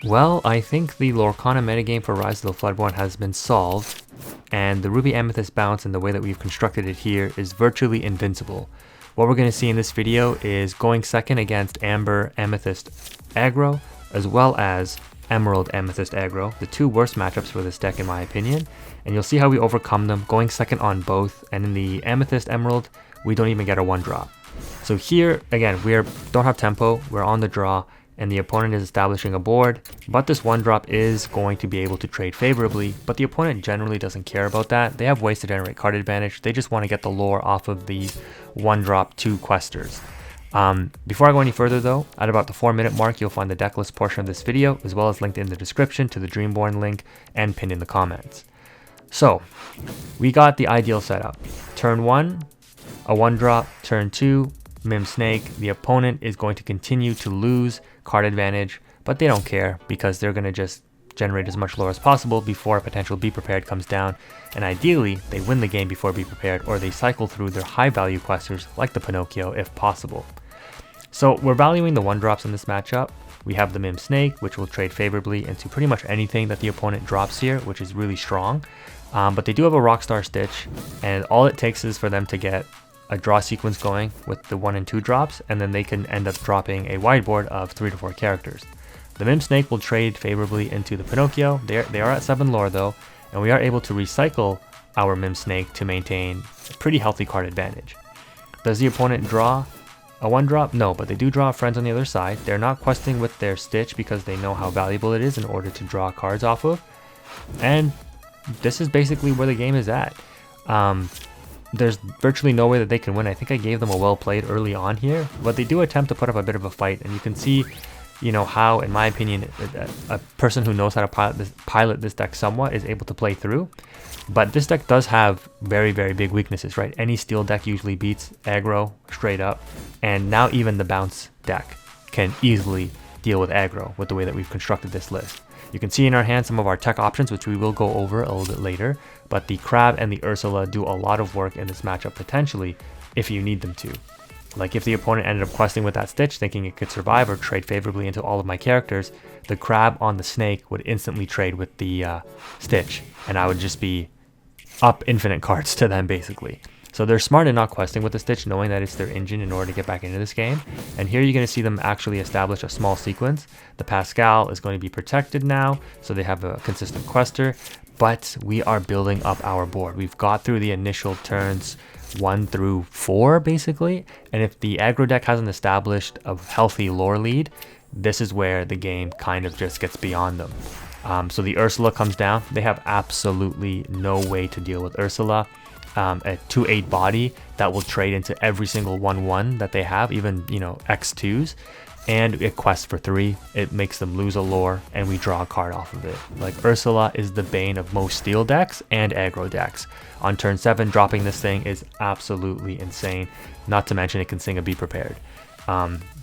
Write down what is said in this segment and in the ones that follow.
Well, I think the Lorcana metagame for Rise of the Floodborn has been solved, and the Ruby Amethyst bounce and the way that we've constructed it here is virtually invincible. What we're going to see in this video is going second against Amber Amethyst aggro, as well as Emerald Amethyst aggro, the two worst matchups for this deck in my opinion, and you'll see how we overcome them, going second on both, and in the Amethyst Emerald, we don't even get a 1-drop. So here, again, don't have tempo, we're on the draw, and the opponent is establishing a board, but this 1-drop is going to be able to trade favorably, but the opponent generally doesn't care about that. They have ways to generate card advantage, they just want to get the lore off of the 1-drop 2 questers. Before I go any further though, at about the 4-minute mark you'll find the deck list portion of this video, as well as linked in the description to the Dreamborn link and pinned in the comments. So, we got the ideal setup. Turn 1, a 1-drop, turn 2, Mim Snake. The opponent is going to continue to lose card advantage, but they don't care because they're going to just generate as much lore as possible before a potential Be Prepared comes down, and ideally they win the game before Be Prepared, or they cycle through their high value questers like the Pinocchio if possible. So we're valuing the 1-drops in this matchup. We have the Mim Snake, which will trade favorably into pretty much anything that the opponent drops here, which is really strong, but they do have a Rockstar Stitch, and all it takes is for them to get a draw sequence going with the 1 and 2 drops, and then they can end up dropping a whiteboard of 3 to 4 characters. The Mim Snake will trade favorably into the Pinocchio. They are at 7 lore though, and we are able to recycle our Mim Snake to maintain a pretty healthy card advantage. Does the opponent draw a 1-drop? No, but they do draw friends on the other side. They're not questing with their Stitch because they know how valuable it is in order to draw cards off of, and this is basically where the game is at. There's virtually no way that they can win. I think I gave them a well played early on here, but they do attempt to put up a bit of a fight, and you can see, you know, how, in my opinion, a person who knows how to pilot this deck somewhat is able to play through. But this deck does have very, very big weaknesses, right? Any steel deck usually beats aggro straight up, and now even the bounce deck can easily deal with aggro with the way that we've constructed this list. You can see in our hand some of our tech options, which we will go over a little bit later, but the Crab and the Ursula do a lot of work in this matchup potentially if you need them to. Like if the opponent ended up questing with that Stitch thinking it could survive or trade favorably into all of my characters, the Crab on the Snake would instantly trade with the Stitch, and I would just be up infinite cards to them basically. So they're smart in not questing with the Stitch, knowing that it's their engine in order to get back into this game. And here you're going to see them actually establish a small sequence. The Pascal is going to be protected now, so they have a consistent quester. But we are building up our board. We've got through the initial turns 1 through 4 basically. And if the aggro deck hasn't established a healthy lore lead, this is where the game kind of just gets beyond them. So the Ursula comes down. They have absolutely no way to deal with Ursula. A 2/8 body that will trade into every single 1/1 that they have, even, you know, X2s, and it quests for 3. It makes them lose a lore, and we draw a card off of it. Like, Ursula is the bane of most steel decks and aggro decks. On turn 7, dropping this thing is absolutely insane, not to mention it can sing a Be Prepared.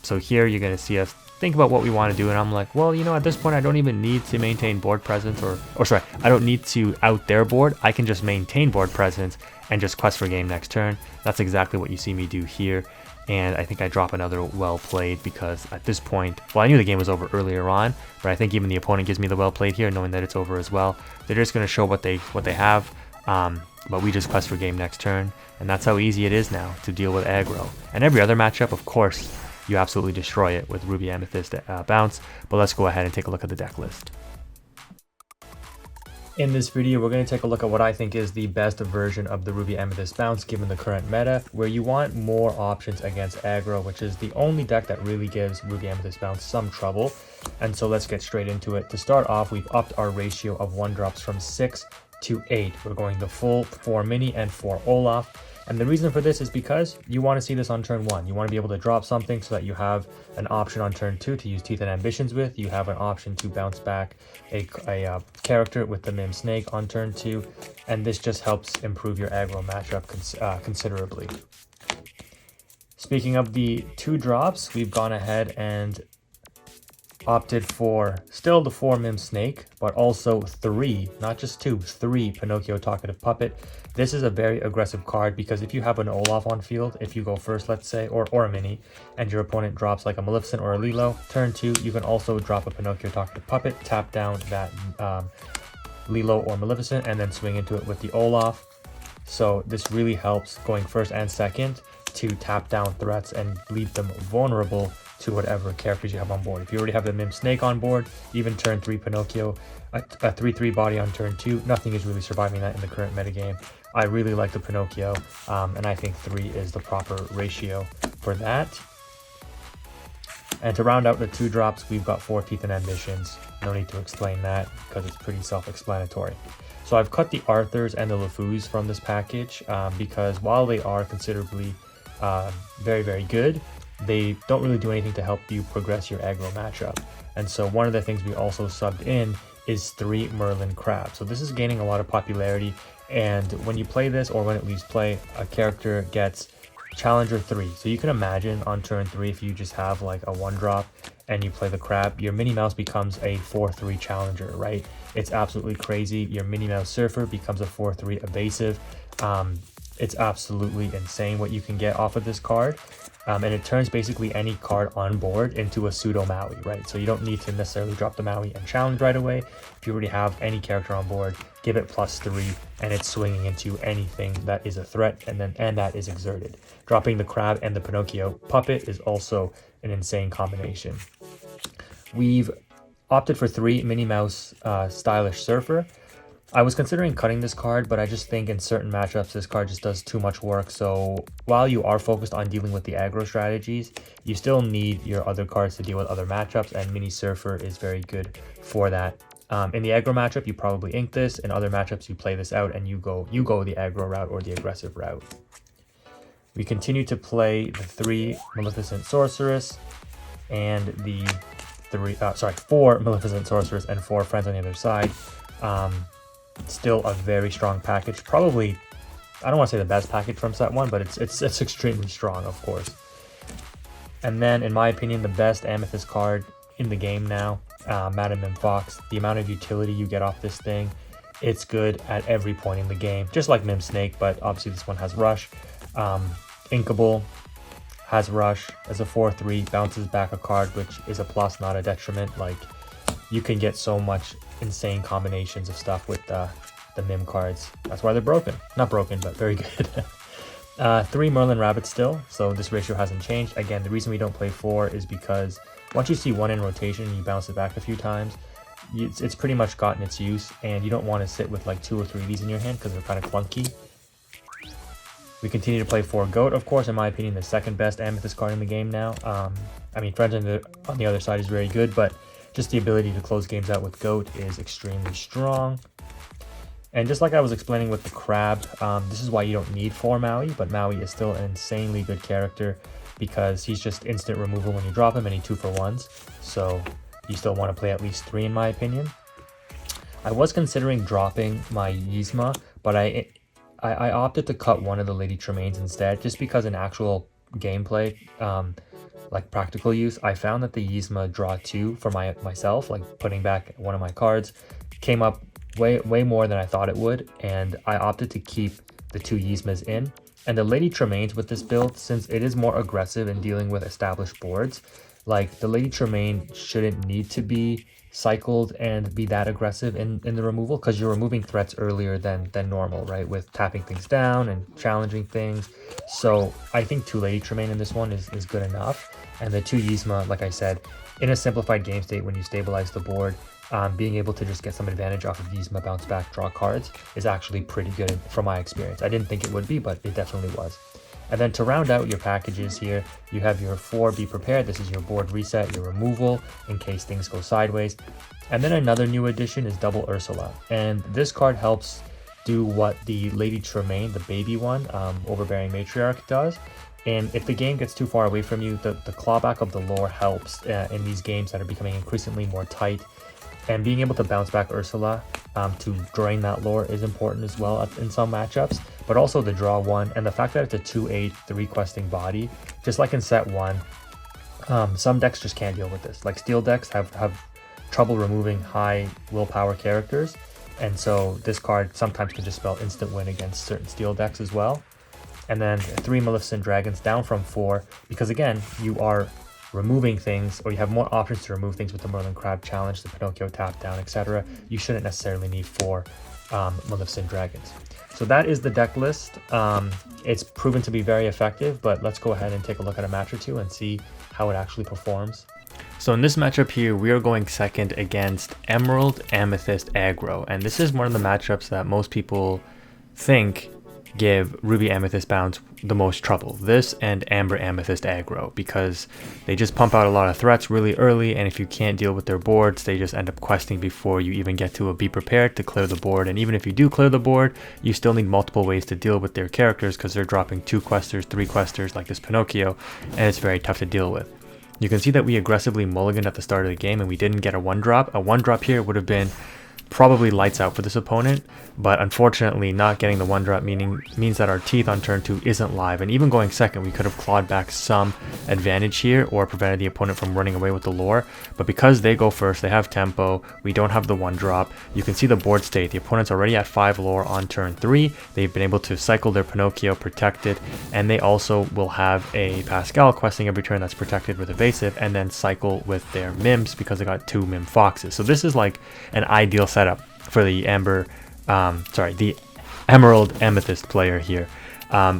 So here you're going to see us think about what we want to do, and I'm like, well, you know, at this point I don't even need to maintain board presence, or sorry, I don't need to out their board. I can just maintain board presence and just quest for game next turn. That's exactly what you see me do here, and I think I drop another well played because at this point, well, I knew the game was over earlier on, but I think even the opponent gives me the well played here, knowing that it's over as well. They're just going to show what they have, but we just quest for game next turn, and that's how easy it is now to deal with aggro. And every other matchup, of course, you absolutely destroy it with Ruby Amethyst bounce, but let's go ahead and take a look at the deck list. In this video, we're going to take a look at what I think is the best version of the Ruby Amethyst bounce given the current meta, where you want more options against aggro, which is the only deck that really gives Ruby Amethyst bounce some trouble. And so let's get straight into it. To start off, we've upped our ratio of 1-drops from 6 to 8. We're going the full 4 mini and 4 Olaf. And the reason for this is because you want to see this on turn 1. You want to be able to drop something so that you have an option on turn 2 to use Teeth and Ambitions with. You have an option to bounce back a character with the Mim Snake on turn 2. And this just helps improve your aggro matchup considerably. Speaking of the 2 drops, we've gone ahead and opted for still the 4 Mim Snake, but also 3, not just 2, 3 Pinocchio Talkative Puppet. This is a very aggressive card because if you have an Olaf on field, if you go first, let's say, or a mini, and your opponent drops like a Maleficent or a Lilo, turn 2, you can also drop a Pinocchio Talkative Puppet, tap down that Lilo or Maleficent, and then swing into it with the Olaf. So this really helps going first and second to tap down threats and leave them vulnerable to whatever characters you have on board. If you already have the Mim Snake on board, even turn 3 Pinocchio, a 3/3 body on turn 2, nothing is really surviving that in the current metagame. I really like the Pinocchio, and I think 3 is the proper ratio for that. And to round out the 2 drops, we've got 4 Teeth and Ambitions. No need to explain that because it's pretty self-explanatory. So I've cut the Arthurs and the LeFous from this package because while they are considerably very, very good, they don't really do anything to help you progress your aggro matchup. And so one of the things we also subbed in is 3 Merlin Crab. So this is gaining a lot of popularity, and when you play this, or when it leaves play, a character gets Challenger 3. So you can imagine on turn 3, if you just have like a 1-drop and you play the Crab, your Minnie Mouse becomes a 4/3 Challenger, right? It's absolutely crazy. Your Minnie Mouse Surfer becomes a 4/3 Evasive. It's absolutely insane what you can get off of this card. And it turns basically any card on board into a pseudo Maui, right? So you don't need to necessarily drop the Maui and challenge right away. If you already have any character on board, give it +3, and it's swinging into anything that is a threat and that is exerted. Dropping the Crab and the Pinocchio Puppet is also an insane combination. We've opted for 3 Minnie Mouse Stylish Surfer. I was considering cutting this card, but I just think in certain matchups this card just does too much work. So while you are focused on dealing with the aggro strategies, you still need your other cards to deal with other matchups, and Mini Surfer is very good for that. In the aggro matchup, you probably ink this. In other matchups, you play this out and you go the aggro route or the aggressive route. We continue to play the 3 Maleficent Sorceress and the 4 Maleficent Sorceress and 4 Friends on the other side. Still a very strong package. Probably, I don't want to say the best package from set 1, but it's extremely strong, of course. And then, in my opinion, the best Amethyst card in the game now, Madam Mim Fox. The amount of utility you get off this thing, it's good at every point in the game. Just like Mim Snake, but obviously this one has Rush. Inkable has Rush as a 4/3, bounces back a card, which is a plus, not a detriment. Like, you can get so much insane combinations of stuff with the Mim cards. That's why they're broken. Not broken, but very good. 3 Merlin Rabbits still, so this ratio hasn't changed. Again, the reason we don't play 4 is because once you see 1 in rotation and you bounce it back a few times, it's pretty much gotten its use, and you don't want to sit with like 2 or 3 of these in your hand because they're kind of clunky. We continue to play 4 Goat, of course, in my opinion, the second best Amethyst card in the game now. I mean, Friends on the other side is very good, but just the ability to close games out with Goat is extremely strong. And just like I was explaining with the Crab, this is why you don't need 4 Maui, but Maui is still an insanely good character because he's just instant removal when you drop him, and he 2-for-1s. So you still want to play at least 3 in my opinion. I was considering dropping my Yzma, but I opted to cut one of the Lady Tremaines instead, just because in actual gameplay, like practical use, I found that the Yzma draw 2 for myself, like putting back one of my cards, came up way more than I thought it would, and I opted to keep the 2 Yzmas in. And the Lady Tremaines with this build, since it is more aggressive in dealing with established boards, like the Lady Tremaine shouldn't need to be cycled and be that aggressive in the removal, because you're removing threats earlier than normal, right, with tapping things down and challenging things. So I think 2 Lady Tremaine in this one is good enough, and the 2 Yzma, like I said, in a simplified game state when you stabilize the board, being able to just get some advantage off of Yzma bounce back draw cards is actually pretty good from my experience. I didn't think it would be, but it definitely was. And then to round out your packages here, you have your 4 Be Prepared. This is your board reset, your removal in case things go sideways. And then another new addition is Double Ursula. And this card helps do what the Lady Tremaine, the baby one, Overbearing Matriarch, does. And if the game gets too far away from you, the clawback of the lore helps in these games that are becoming increasingly more tight. And being able to bounce back Ursula to drain that lore is important as well in some matchups. But also the draw 1 and the fact that it's a 2/8 3 questing body, just like in set 1, Some decks just can't deal with this. Like steel decks have trouble removing high willpower characters, and so this card sometimes can just spell instant win against certain steel decks as well. And then 3 Maleficent Dragons down from 4, because again, you are removing things, or you have more options to remove things with the Merlin Crab Challenge, the Pinocchio Tap Down, etc. You shouldn't necessarily need 4 Maleficent Dragons. So that is the deck list. It's proven to be very effective, but let's go ahead and take a look at a match or two and see how it actually performs. So in this matchup here, we are going second against Emerald Amethyst Aggro, and this is one of the matchups that most people think give Ruby Amethyst Bounce the most trouble. This and Amber Amethyst Aggro, because they just pump out a lot of threats really early, and if you can't deal with their boards, they just end up questing before you even get to a be prepared to clear the board. And even if you do clear the board, you still need multiple ways to deal with their characters, because they're dropping 2 questers, 3 questers like this Pinocchio, and it's very tough to deal with. You can see that we aggressively mulliganed at the start of the game and we didn't get a 1-drop. A 1-drop here would have been probably lights out for this opponent, but unfortunately not getting the 1-drop means that our teeth on turn 2 isn't live, and even going second we could have clawed back some advantage here or prevented the opponent from running away with the lore. But because they go first, they have tempo, we don't have the 1-drop. You can see the board state. The opponent's already at 5 lore on turn 3. They've been able to cycle their Pinocchio protected, and they also will have a Pascal questing every turn that's protected with evasive, and then cycle with their Mims because they got 2 Mim Foxes. So this is like an ideal setup for the the Emerald Amethyst player here.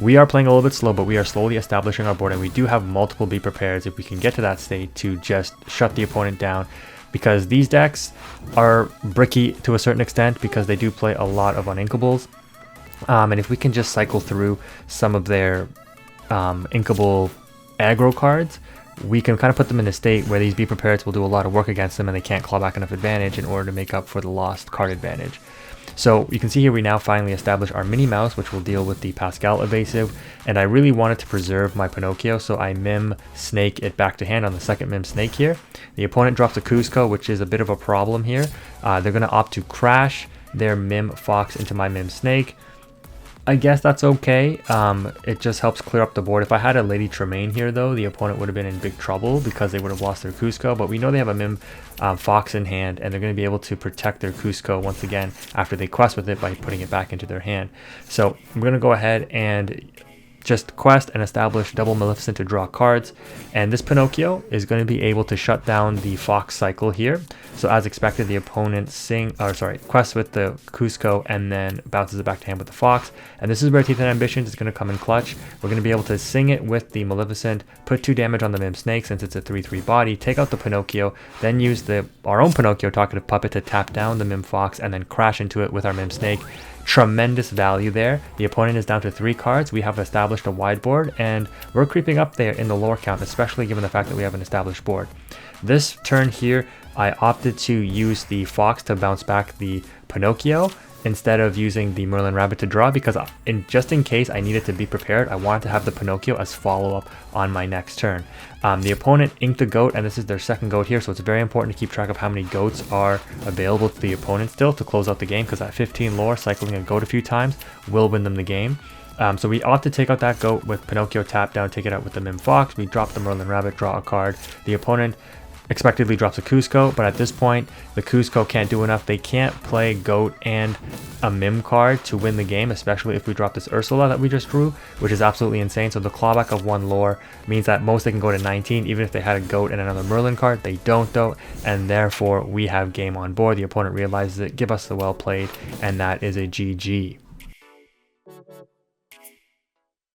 We are playing a little bit slow, but we are slowly establishing our board, and we do have multiple be prepared if we can get to that state to just shut the opponent down, because these decks are bricky to a certain extent because they do play a lot of uninkables. And if we can just cycle through some of their inkable aggro cards, we can kind of put them in a state where these be prepared will do a lot of work against them and they can't claw back enough advantage in order to make up for the lost card advantage. So you can see here we now finally establish our Minnie Mouse, which will deal with the Pascal evasive, and I really wanted to preserve my Pinocchio, so I Mim Snake it back to hand on the second Mim Snake here. The opponent drops a Cusco, which is a bit of a problem here. They're going to opt to crash their Mim Fox into my Mim Snake. I guess that's okay. It just helps clear up the board. If I had a Lady Tremaine here though, the opponent would have been in big trouble because they would have lost their Cusco, but we know they have a Mim Fox in hand, and they're going to be able to protect their Cusco once again after they quest with it by putting it back into their hand. So I'm going to go ahead and just quest and establish double Maleficent to draw cards, and this Pinocchio is going to be able to shut down the Fox cycle here. So as expected, the opponent quests with the Cusco and then bounces it back to hand with the Fox, and this is where Teeth and Ambitions is going to come in clutch. We're going to be able to sing it with the Maleficent, put 2 damage on the Mim Snake since it's a 3/3 body, take out the Pinocchio, then use our own Pinocchio Talkative Puppet to tap down the Mim Fox and then crash into it with our Mim Snake. Tremendous value there. The opponent is down to 3 cards. We have established a wide board, and we're creeping up there in the lore count, especially given the fact that we have an established board. This turn here, I opted to use the Fox to bounce back the Pinocchio instead of using the Merlin Rabbit to draw, because just in case I needed to be prepared, I wanted to have the Pinocchio as follow-up on my next turn. The opponent inked a goat, and this is their second goat here, so it's very important to keep track of how many goats are available to the opponent still to close out the game, because at 15 lore, cycling a goat a few times will win them the game. So we opt to take out that goat with Pinocchio tap down, take it out with the Mim Fox. We drop the Merlin Rabbit, draw a card. The opponent expectedly drops a Cusco, but at this point the Cusco can't do enough. They can't play goat and a Mim card to win the game, especially if we drop this Ursula that we just drew, which is absolutely insane. So the clawback of 1 lore means that most they can go to 19, even if they had a goat and another Merlin card. They don't though, and therefore we have game on board. The opponent realizes it, give us the well played, and that is a GG.